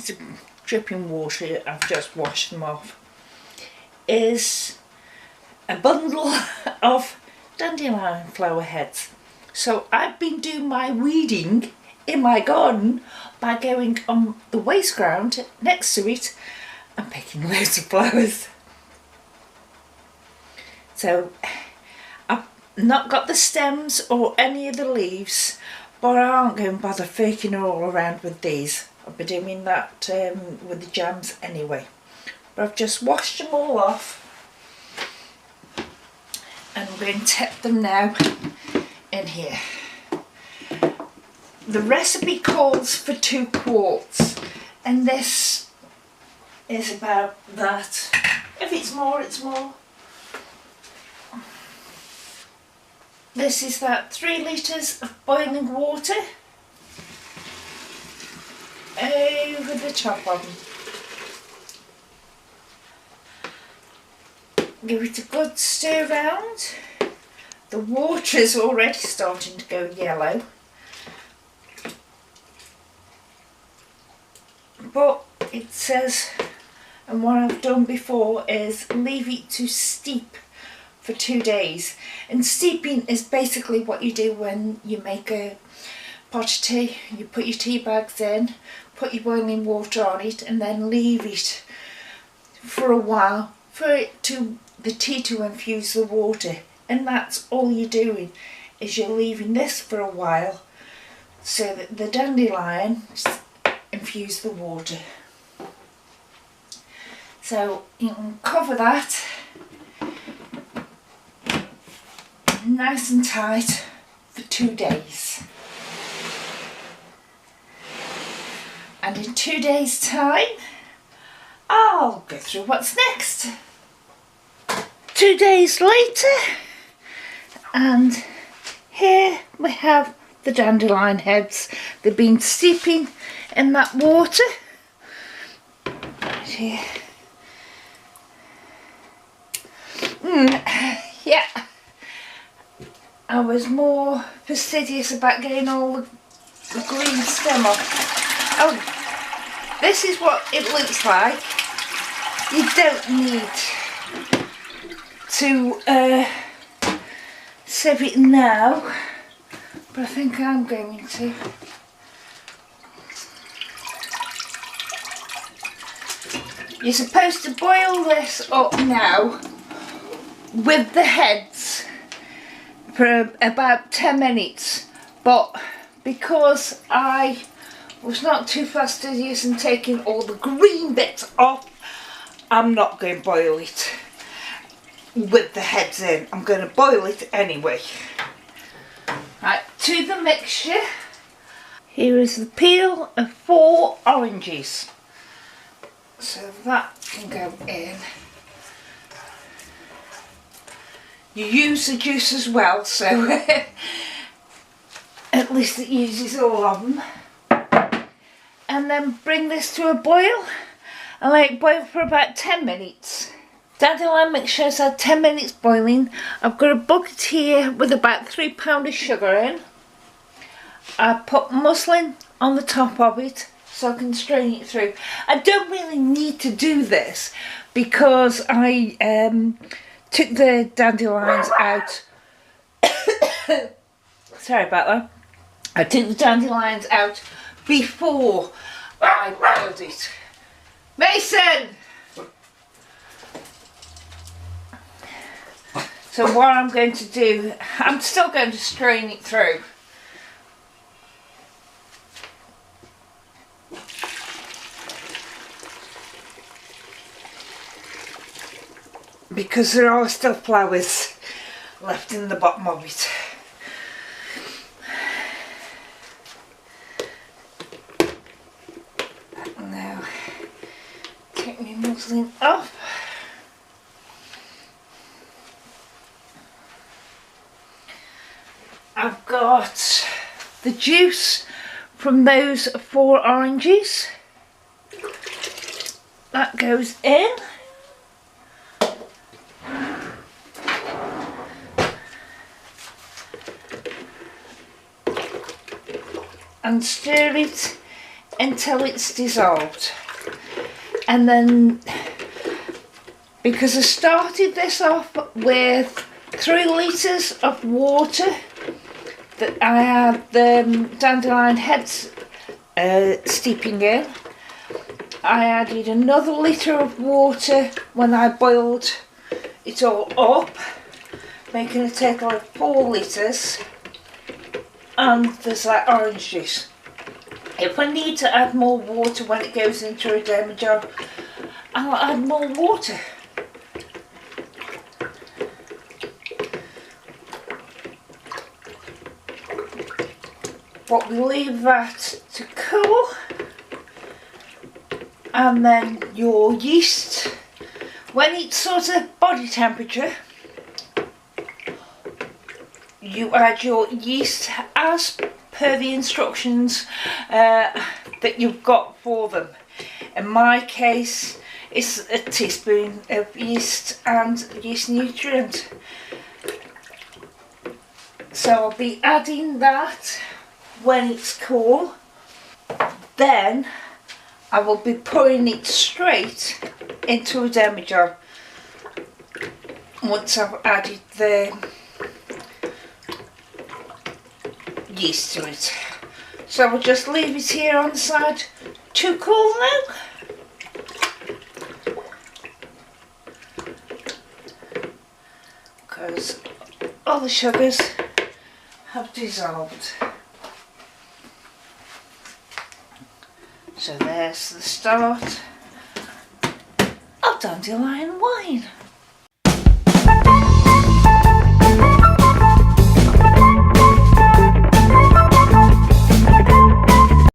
litres of dripping water, I've just washed them off, is a bundle of dandelion flower heads. So I've been doing my weeding in my garden by going on the waste ground next to it and picking loads of flowers. So I've not got the stems or any of the leaves, but I aren't going to bother faking it all around with these. I'll be doing that with the jams anyway. But I've just washed them all off and I'm going to tip them now in here. The recipe calls for 2 quarts and this is about that. If it's more, it's more. This is that 3 litres of boiling water over the top of them. Give it a good stir round. The water is already starting to go yellow, but it says, and what I've done before is leave it to steep for 2 days. And steeping is basically what you do when you make a pot of tea. You put your tea bags in, put your boiling water on it, and then leave it for a while for the tea to infuse the water. And that's all you're doing, is you're leaving this for a while so that the dandelions infuse the water. So you can cover that nice and tight for 2 days. And in 2 days' time, I'll go through what's next. 2 days later, and here we have the dandelion heads. They've been steeping in that water. Right here. Yeah. I was more fastidious about getting all the green stem off. Oh, this is what it looks like. You don't need to sieve it now, but I think I'm going to. You're supposed to boil this up now with the heads for about 10 minutes, but because I was not too fastidious in taking all the green bits off, I'm not going to boil it with the heads in. I'm going to boil it anyway. Right, to the mixture. Here is the peel of 4 oranges. So that can go in. You use the juice as well, so at least it uses all of them. And then bring this to a boil and let it boil for about 10 minutes. Dandelion mixture's had 10 minutes boiling. I've got a bucket here with about £3 of sugar in. I put muslin on the top of it so I can strain it through. I don't really need to do this because I took the dandelions out. Sorry about that. I took the dandelions out before I boiled it. Mason! So what I'm going to do, I'm still going to strain it through. Because there are still flowers left in the bottom of it. Now, take my muslin off. I've got the juice from those 4 oranges. That goes in. And stir it until it's dissolved. And then, because I started this off with 3 litres of water that I had the dandelion heads steeping in, I added another litre of water when I boiled it all up, making a total of 4 litres, and there's that orange juice. If I need to add more water when it goes into a demi jar, I'll add more water. But we leave that to cool, and then your yeast, when it's sort of body temperature, you add your yeast as per the instructions that you've got for them. In my case, it's a teaspoon of yeast and yeast nutrient. So I'll be adding that when it's cool. Then I will be pouring it straight into a demi jar once I've added the yeast to it. So we'll just leave it here on the side to cool now. Because all the sugars have dissolved. So there's the start of dandelion wine.